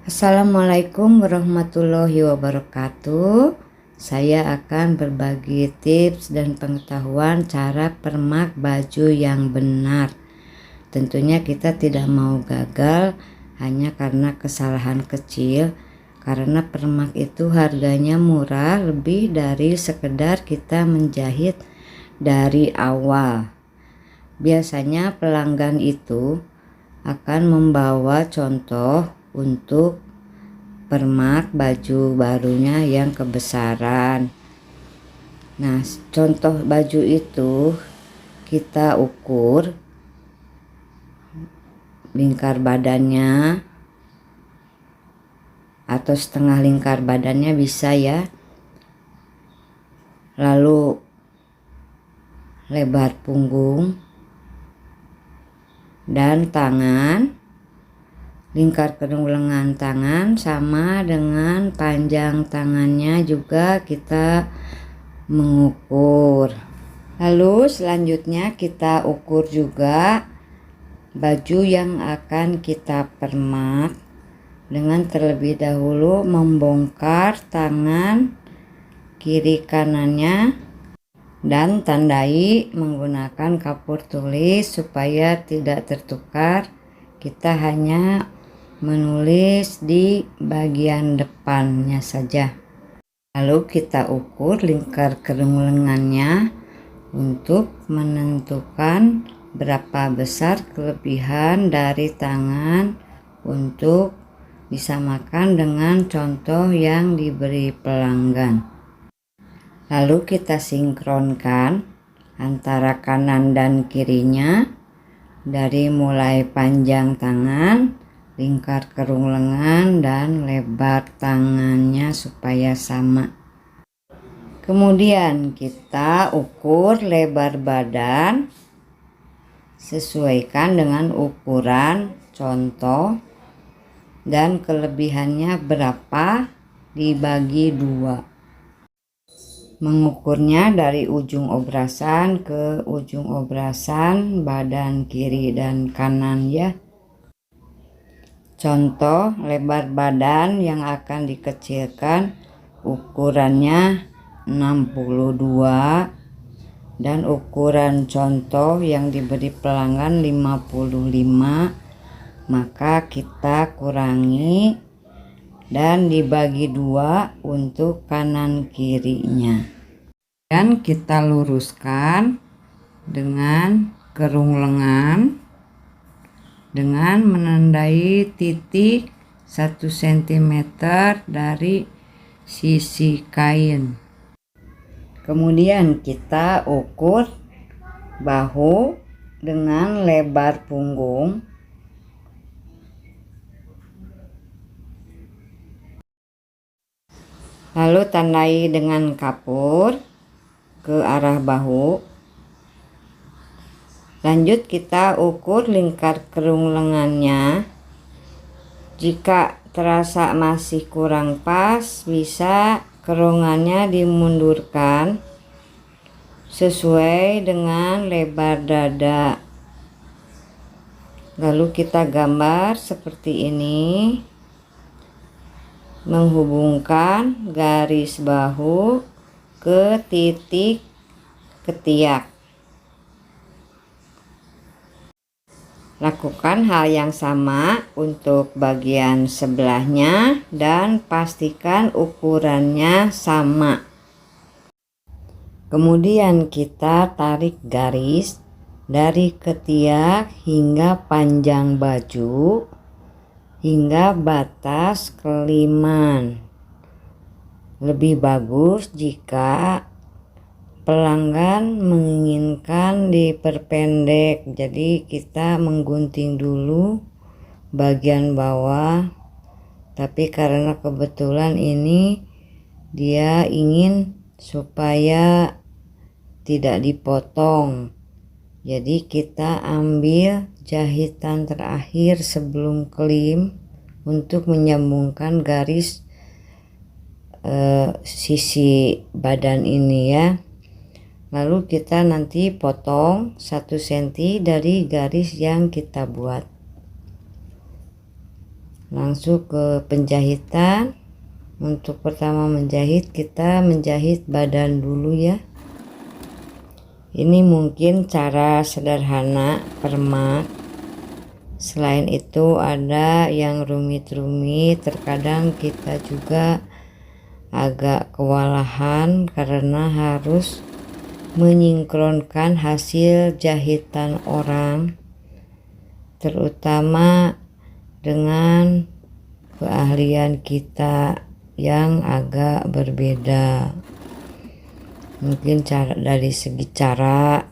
Assalamualaikum warahmatullahi wabarakatuh. Saya akan berbagi tips dan pengetahuan cara permak baju yang benar. Tentunya kita tidak mau gagal hanya karena kesalahan kecil, karena permak itu harganya murah, lebih dari sekedar kita menjahit dari awal. Biasanya pelanggan itu akan membawa contoh untuk permak baju barunya yang kebesaran. Nah, contoh baju itu kita ukur lingkar badannya atau setengah lingkar badannya bisa ya. Lalu lebar punggung dan tangan, lingkar kedung lengan tangan sama dengan panjang tangannya juga kita mengukur. Lalu selanjutnya kita ukur juga baju yang akan kita permak dengan terlebih dahulu membongkar tangan kiri kanannya dan tandai menggunakan kapur tulis supaya tidak tertukar. Kita hanya menulis di bagian depannya saja. Lalu kita ukur lingkar kedung lengannya untuk menentukan berapa besar kelebihan dari tangan untuk disamakan dengan contoh yang diberi pelanggan. Lalu kita sinkronkan antara kanan dan kirinya dari mulai panjang tangan, lingkar kedung lengan, dan lebar tangannya supaya sama. Kemudian kita ukur lebar badan sesuaikan dengan ukuran contoh dan kelebihannya berapa dibagi 2. Mengukurnya dari ujung obrasan ke ujung obrasan badan kiri dan kanan ya. Contoh lebar badan yang akan dikecilkan ukurannya 62 dan ukuran contoh yang diberi pelanggan 55, maka kita kurangi dan dibagi 2 untuk kanan kirinya. Dan kita luruskan dengan kerung lengan dengan menandai titik 1 cm dari sisi kain. Kemudian kita ukur bahu dengan lebar punggung. Lalu tandai dengan kapur ke arah bahu. Lanjut kita ukur lingkar kedung lengannya. Jika terasa masih kurang pas, bisa kerungannya dimundurkan sesuai dengan lebar dada. Lalu kita gambar seperti ini, menghubungkan garis bahu ke titik ketiak. Lakukan hal yang sama untuk bagian sebelahnya dan pastikan ukurannya sama. Kemudian kita tarik garis dari ketiak hingga panjang baju hingga batas keliman. Lebih bagus jika pelanggan menginginkan diperpendek, jadi kita menggunting dulu bagian bawah, tapi karena kebetulan ini dia ingin supaya tidak dipotong, jadi kita ambil jahitan terakhir sebelum klim untuk menyambungkan garis sisi badan ini ya. Lalu kita nanti potong 1 cm dari garis yang kita buat. langsung ke penjahitan. Untuk pertama menjahit, kita menjahit badan dulu ya. Ini mungkin cara sederhana permak. Selain itu ada yang rumit-rumit, terkadang kita juga agak kewalahan karena harus menyinkronkan hasil jahitan orang, terutama dengan keahlian kita yang agak berbeda. Mungkin dari segi cara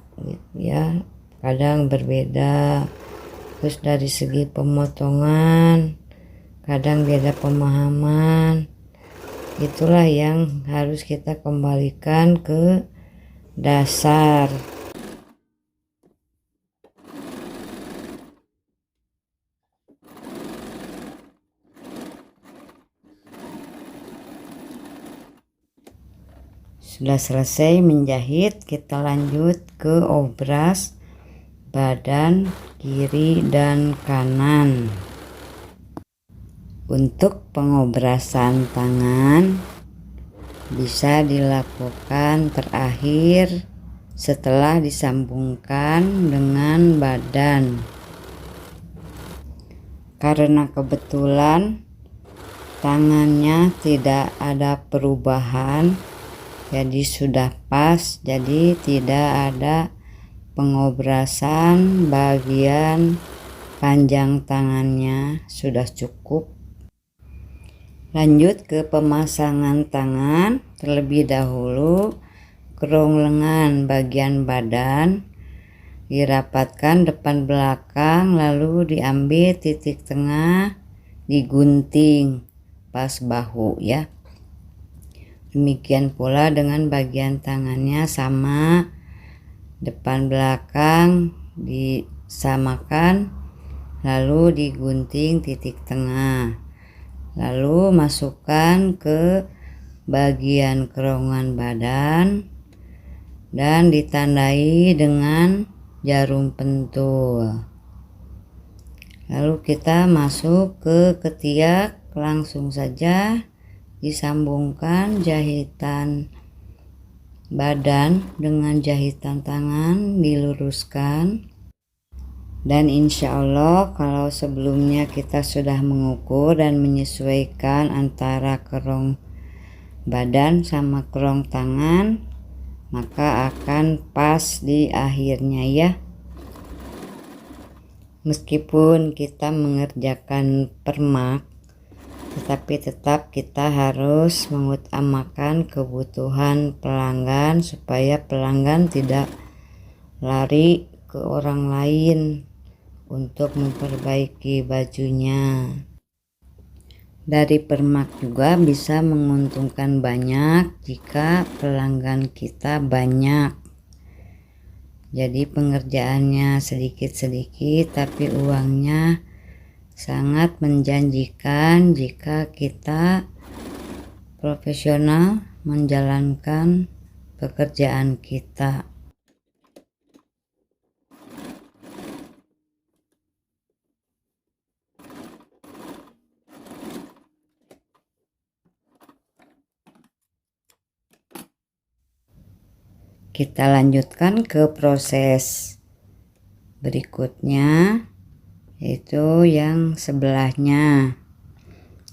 ya kadang berbeda, terus dari segi pemotongan kadang beda pemahaman. Itulah yang harus kita kembalikan ke dasar. Sudah selesai menjahit, kita lanjut ke obras badan kiri dan kanan. Untuk pengobrasan tangan bisa dilakukan terakhir setelah disambungkan dengan badan. Karena kebetulan tangannya tidak ada perubahan, jadi sudah pas, jadi tidak ada pengobrasan bagian panjang tangannya, sudah cukup. Lanjut ke pemasangan tangan. Terlebih dahulu kerong lengan bagian badan dirapatkan depan belakang, lalu diambil titik tengah, digunting pas bahu ya. Demikian pula dengan bagian tangannya sama, depan belakang disamakan, lalu digunting titik tengah, lalu masukkan ke bagian kerongkongan badan dan ditandai dengan jarum pentul. Lalu kita masuk ke ketiak, langsung saja disambungkan jahitan badan dengan jahitan tangan, diluruskan. Dan insya Allah kalau sebelumnya kita sudah mengukur dan menyesuaikan antara kerong badan sama kerong tangan, maka akan pas di akhirnya ya. Meskipun kita mengerjakan permak, tetapi tetap kita harus mengutamakan kebutuhan pelanggan supaya pelanggan tidak lari ke orang lain untuk memperbaiki bajunya. Dari permak juga bisa menguntungkan banyak jika pelanggan kita banyak. Jadi pengerjaannya sedikit-sedikit tapi uangnya sangat menjanjikan jika kita profesional menjalankan pekerjaan kita. Kita lanjutkan ke proses berikutnya, yaitu yang sebelahnya.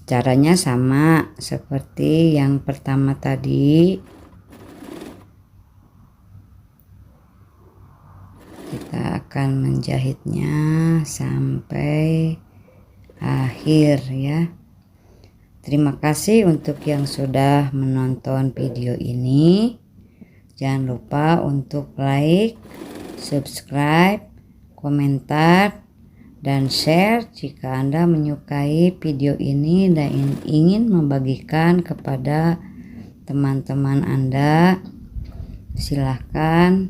Caranya sama seperti yang pertama tadi. Kita akan menjahitnya sampai akhir ya. Terima kasih untuk yang sudah menonton video ini. Jangan lupa untuk like, subscribe, komentar, dan share jika Anda menyukai video ini dan ingin membagikan kepada teman-teman Anda. Silahkan.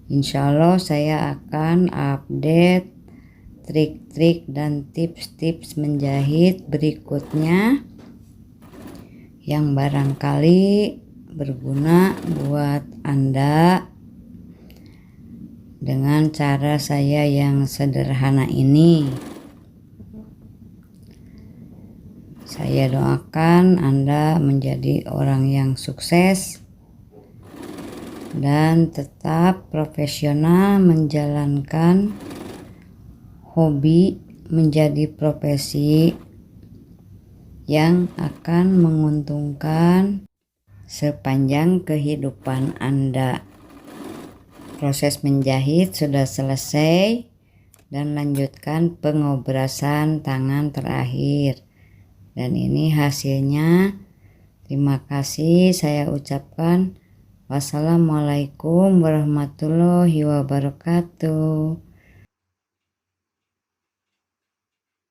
Insya Allah saya akan update trik-trik dan tips-tips menjahit berikutnya yang barangkali berguna buat Anda dengan cara saya yang sederhana ini. Saya doakan Anda menjadi orang yang sukses dan tetap profesional menjalankan hobi menjadi profesi yang akan menguntungkan sepanjang kehidupan Anda. Proses menjahit sudah selesai dan lanjutkan pengobrasan tangan terakhir. Dan ini hasilnya. Terima kasih saya ucapkan. Wassalamualaikum warahmatullahi wabarakatuh.